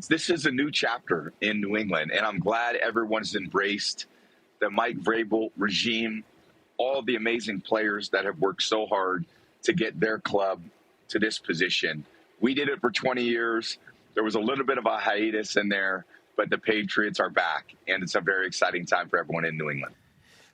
Patriots. This is a new chapter in New England, and I'm glad everyone's embraced the Mike Vrabel regime, all the amazing players that have worked so hard to get their club to this position. We did it for 20 years. There was a little bit of a hiatus in there, but the Patriots are back, and it's a very exciting time for everyone in New England.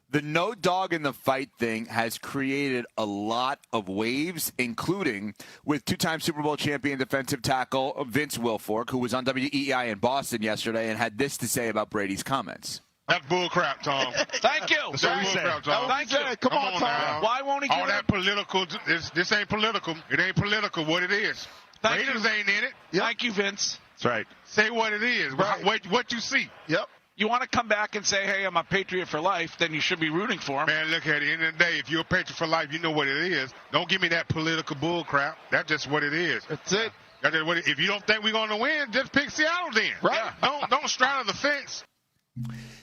The no dog in the fight thing has created a lot of waves, including with two-time Super Bowl champion defensive tackle Vince Wilfork, who was on WEEI in Boston yesterday and had this to say about Brady's comments. That's bull crap, Tom. Thank you. That's bull crap, Tom. Thank you. Come on, Tom. Now. Why won't he give all that political? This ain't political. It ain't political. What it is. Raiders ain't in it. Yep. Thank you, Vince. That's right. Say what it is. Right. What you see. Yep. You want to come back and say, hey, I'm a Patriot for life, then you should be rooting for him. Man, look, at the end of the day, if you're a Patriot for life, you know what it is. Don't give me that political bull crap. That's just what it is. That's it. If you don't think we're going to win, just pick Seattle then. Right. Yeah. Don't straddle the fence.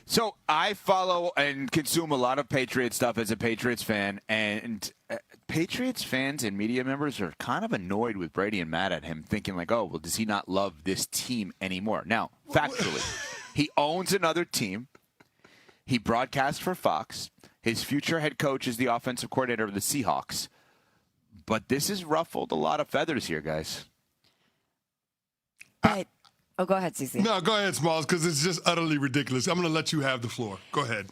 So I follow and consume a lot of Patriots stuff as a Patriots fan, and Patriots fans and media members are kind of annoyed with Brady and mad at him, thinking like, oh, well, does he not love this team anymore? Now, factually, he owns another team. He broadcasts for Fox. His future head coach is the offensive coordinator of the Seahawks. But this has ruffled a lot of feathers here, guys. Oh, go ahead, Cece. No, go ahead, Smalls, because it's just utterly ridiculous. I'm going to let you have the floor. Go ahead.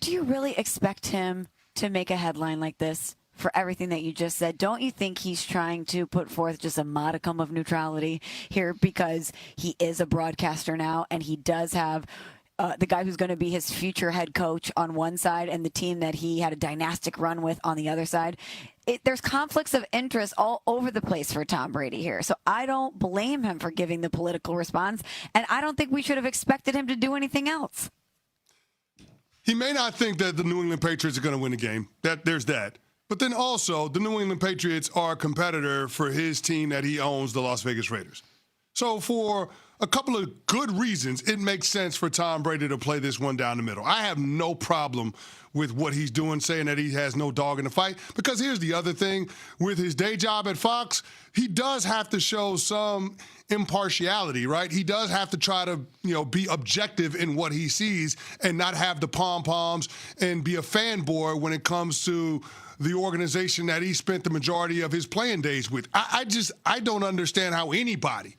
Do you really expect him to make a headline like this for everything that you just said? Don't you think he's trying to put forth just a modicum of neutrality here because he is a broadcaster now and he does have the guy who's going to be his future head coach on one side and the team that he had a dynastic run with on the other side? There's conflicts of interest all over the place for Tom Brady here. So I don't blame him for giving the political response, and I don't think we should have expected him to do anything else. He may not think that the New England Patriots are going to win the game. There's that. But then also, the New England Patriots are a competitor for his team that he owns, the Las Vegas Raiders. So for a couple of good reasons, it makes sense for Tom Brady to play this one down the middle. I have no problem with what he's doing, saying that he has no dog in the fight. Because here's the other thing. With his day job at Fox, he does have to show some impartiality, right? He does have to try to, be objective in what he sees and not have the pom-poms and be a fanboy when it comes to the organization that he spent the majority of his playing days with. I don't understand how anybody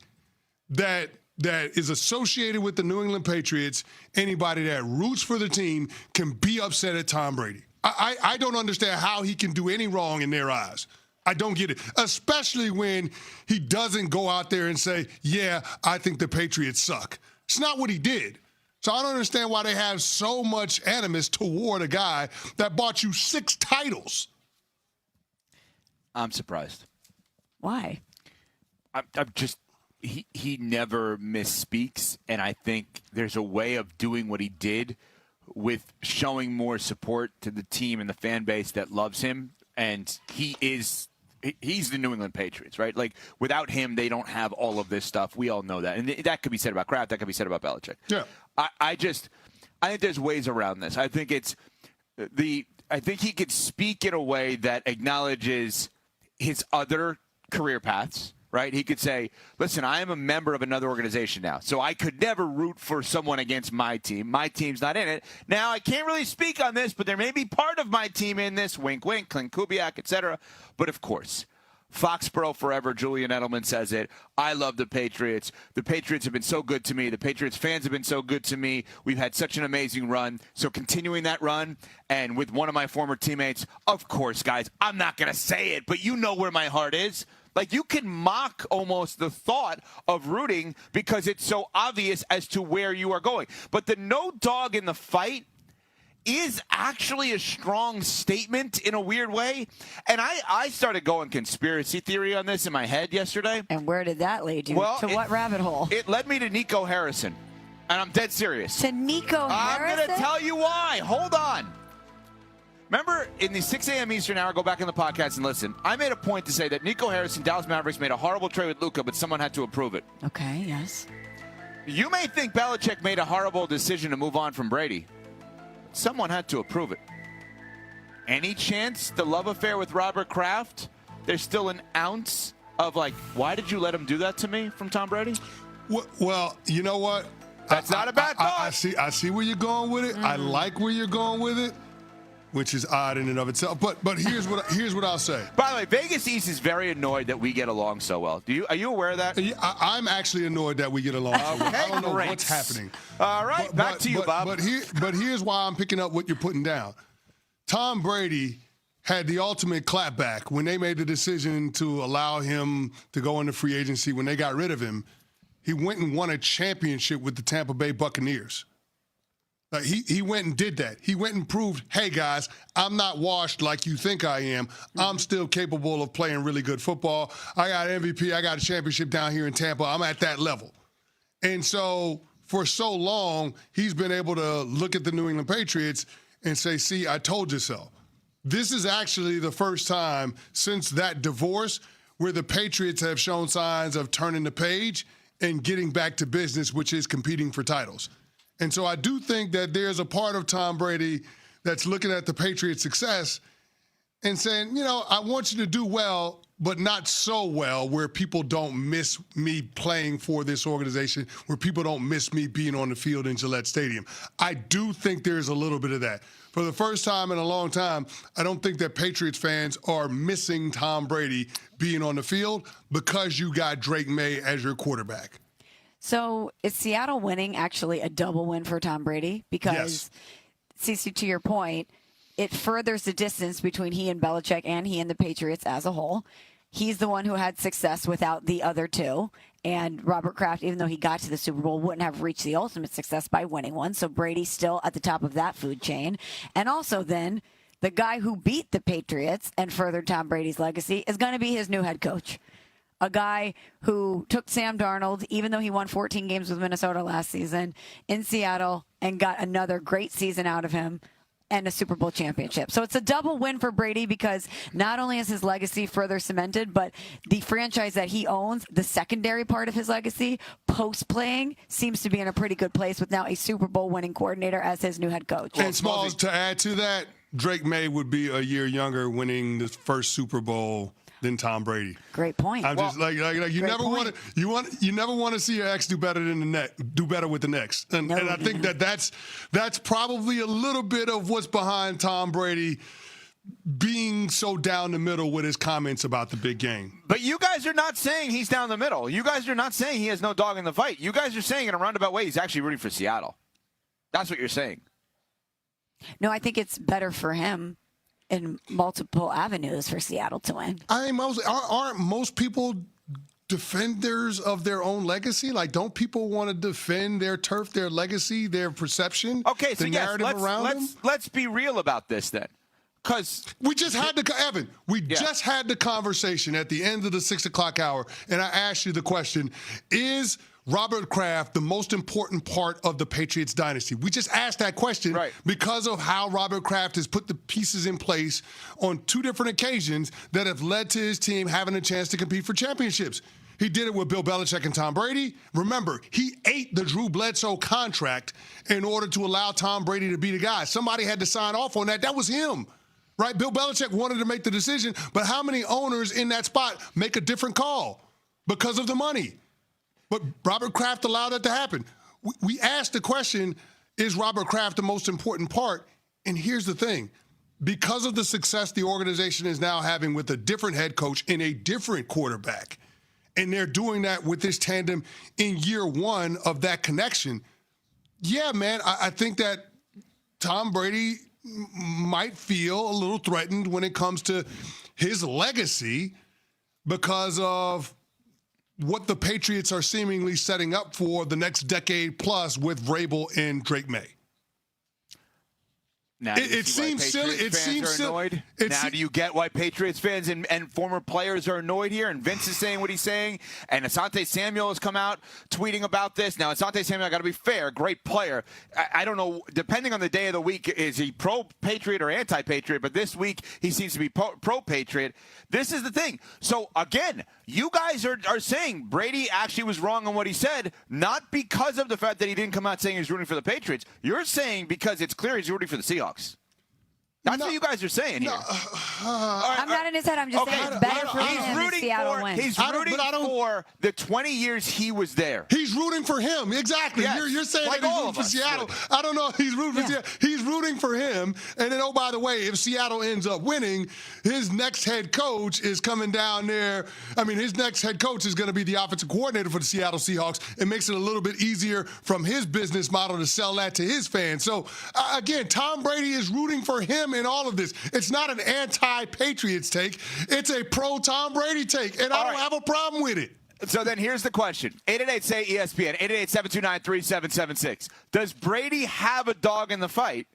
that is associated with the New England Patriots, anybody that roots for the team, can be upset at Tom Brady. I don't understand how he can do any wrong in their eyes. I don't get it, especially when he doesn't go out there and say, yeah, I think the Patriots suck. It's not what he did. So I don't understand why they have so much animus toward a guy that bought you 6 titles. I'm surprised. Why? I'm just... He never misspeaks, and I think there's a way of doing what he did with showing more support to the team and the fan base that loves him, and he's the New England Patriots, right? Like, without him, they don't have all of this stuff. We all know that, and that could be said about Kraft. That could be said about Belichick. Yeah. I think there's ways around this. I think he could speak in a way that acknowledges his other career paths. Right? He could say, listen, I am a member of another organization now, so I could never root for someone against my team. My team's not in it. Now, I can't really speak on this, but there may be part of my team in this, wink, wink, Clint Kubiak, etc. But, of course, Foxborough forever, Julian Edelman says it. I love the Patriots. The Patriots have been so good to me. The Patriots fans have been so good to me. We've had such an amazing run. So continuing that run, and with one of my former teammates, of course, guys, I'm not going to say it, but you know where my heart is. Like, you can mock almost the thought of rooting because it's so obvious as to where you are going. But the no dog in the fight is actually a strong statement in a weird way. And I started going conspiracy theory on this in my head yesterday. And where did that lead you? Well, what rabbit hole? It led me to Nico Harrison. And I'm dead serious. To Nico Harrison? I'm going to tell you why. Hold on. Remember, in the 6 a.m. Eastern hour, go back in the podcast and listen. I made a point to say that Nico Harrison, Dallas Mavericks, made a horrible trade with Luka, but someone had to approve it. Okay, yes. You may think Belichick made a horrible decision to move on from Brady. Someone had to approve it. Any chance the love affair with Robert Kraft, there's still an ounce of like, why did you let him do that to me from Tom Brady? Well, you know what? That's not a bad thought. I see where you're going with it. I like where you're going with it, which is odd in and of itself. But here's what I'll say. By the way, Vegas East is very annoyed that we get along so well. Are you aware of that? I'm actually annoyed that we get along so well. I don't know what's happening. All right, back to you, Bob. But here's why I'm picking up what you're putting down. Tom Brady had the ultimate clapback when they made the decision to allow him to go into free agency. When they got rid of him, he went and won a championship with the Tampa Bay Buccaneers. Like he went and did that. He went and proved, hey, guys, I'm not washed like you think I am. I'm still capable of playing really good football. I got MVP. I got a championship down here in Tampa. I'm at that level. And so for so long, he's been able to look at the New England Patriots and say, see, I told you so. This is actually the first time since that divorce where the Patriots have shown signs of turning the page and getting back to business, which is competing for titles. And so I do think that there's a part of Tom Brady that's looking at the Patriots' success and saying, I want you to do well, but not so well where people don't miss me playing for this organization, where people don't miss me being on the field in Gillette Stadium. I do think there's a little bit of that. For the first time in a long time, I don't think that Patriots fans are missing Tom Brady being on the field because you got Drake May as your quarterback. So is Seattle winning actually a double win for Tom Brady? Because, Cece, to your point, it furthers the distance between he and Belichick and he and the Patriots as a whole. He's the one who had success without the other two. And Robert Kraft, even though he got to the Super Bowl, wouldn't have reached the ultimate success by winning one. So Brady's still at the top of that food chain. And also then the guy who beat the Patriots and furthered Tom Brady's legacy is going to be his new head coach. A guy who took Sam Darnold, even though he won 14 games with Minnesota last season, in Seattle and got another great season out of him and a Super Bowl championship. So it's a double win for Brady because not only is his legacy further cemented, but the franchise that he owns, the secondary part of his legacy, post-playing, seems to be in a pretty good place with now a Super Bowl winning coordinator as his new head coach. And Smalls, to add to that, Drake May would be a year younger winning the first Super Bowl than Tom Brady. Great point. I'm just like you never want to see your ex do better with the next. And I think that's probably a little bit of what's behind Tom Brady being so down the middle with his comments about the big game. But you guys are not saying he's down the middle. You guys are not saying he has no dog in the fight. You guys are saying in a roundabout way he's actually rooting for Seattle. That's what you're saying. No, I think it's better for him in multiple avenues for Seattle to win. Aren't most people defenders of their own legacy? Like, don't people want to defend their turf, their legacy, their perception? Okay, so the narrative around them? Let's be real about this then. Because we just had just had the conversation at the end of the 6 o'clock hour, and I asked you the question, is Robert Kraft the most important part of the Patriots dynasty? We just asked that question because of how Robert Kraft has put the pieces in place on two different occasions that have led to his team having a chance to compete for championships. He did it with Bill Belichick and Tom Brady. Remember, he ate the Drew Bledsoe contract in order to allow Tom Brady to be the guy. Somebody had to sign off on that. That was him. Right? Bill Belichick wanted to make the decision, but how many owners in that spot make a different call because of the money? But Robert Kraft allowed that to happen. We asked the question, is Robert Kraft the most important part? And here's the thing. Because of the success the organization is now having with a different head coach and a different quarterback, and they're doing that with this tandem in year one of that connection, yeah, man, I think that Tom Brady might feel a little threatened when it comes to his legacy because of what the Patriots are seemingly setting up for the next decade plus with Vrabel and Drake May. Now it seems silly. It seems silly. Now do you get why Patriots fans and former players are annoyed here? And Vince is saying what he's saying. And Asante Samuel has come out tweeting about this. Now, Asante Samuel, I got to be fair, great player. I don't know, depending on the day of the week, is he pro-Patriot or anti-Patriot? But this week, he seems to be pro-Patriot. This is the thing. So, again, you guys are saying Brady actually was wrong on what he said, not because of the fact that he didn't come out saying he's rooting for the Patriots. You're saying because it's clear he's rooting for the Seahawks. That's what you guys are saying here. I'm not in his head. I'm just saying it's better for him if Seattle wins. He's rooting for the 20 years he was there. He's rooting for him. Exactly. Yes. You're saying Like that he's all rooting of for us Seattle. would. I don't know if he's rooting for Seattle. He's rooting for him. And then, oh, by the way, if Seattle ends up winning, his next head coach is coming down there. I mean, his next head coach is going to be the offensive coordinator for the Seattle Seahawks. It makes it a little bit easier from his business model to sell that to his fans. So, again, Tom Brady is rooting for him in all of this. It's not an anti-Patriots take. It's a pro-Tom Brady take, and I don't have a problem with it. So then here's the question. 888-SAY-ESPN, 888-729-3776. Does Brady have a dog in the fight?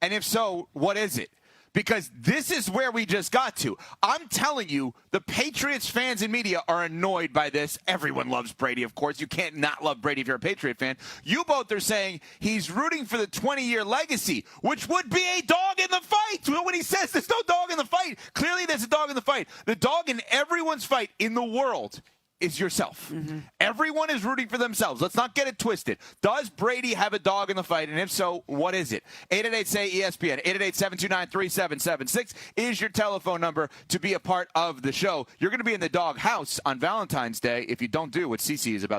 And if so, what is it? Because this is where we just got to. I'm telling you, the Patriots fans and media are annoyed by this. Everyone loves Brady, of course. You can't not love Brady if you're a Patriot fan. You both are saying he's rooting for the 20-year legacy, which would be a dog in the fight. When he says there's no dog in the fight, clearly there's a dog in the fight. The dog in everyone's fight in the world is yourself. Mm-hmm. Everyone is rooting for themselves. Let's not get it twisted. Does Brady have a dog in the fight? And if so, what is it? 888-SAY-ESPN, 888-729-3776 is your telephone number to be a part of the show. You're going to be in the dog house on Valentine's Day if you don't do what Cece is about.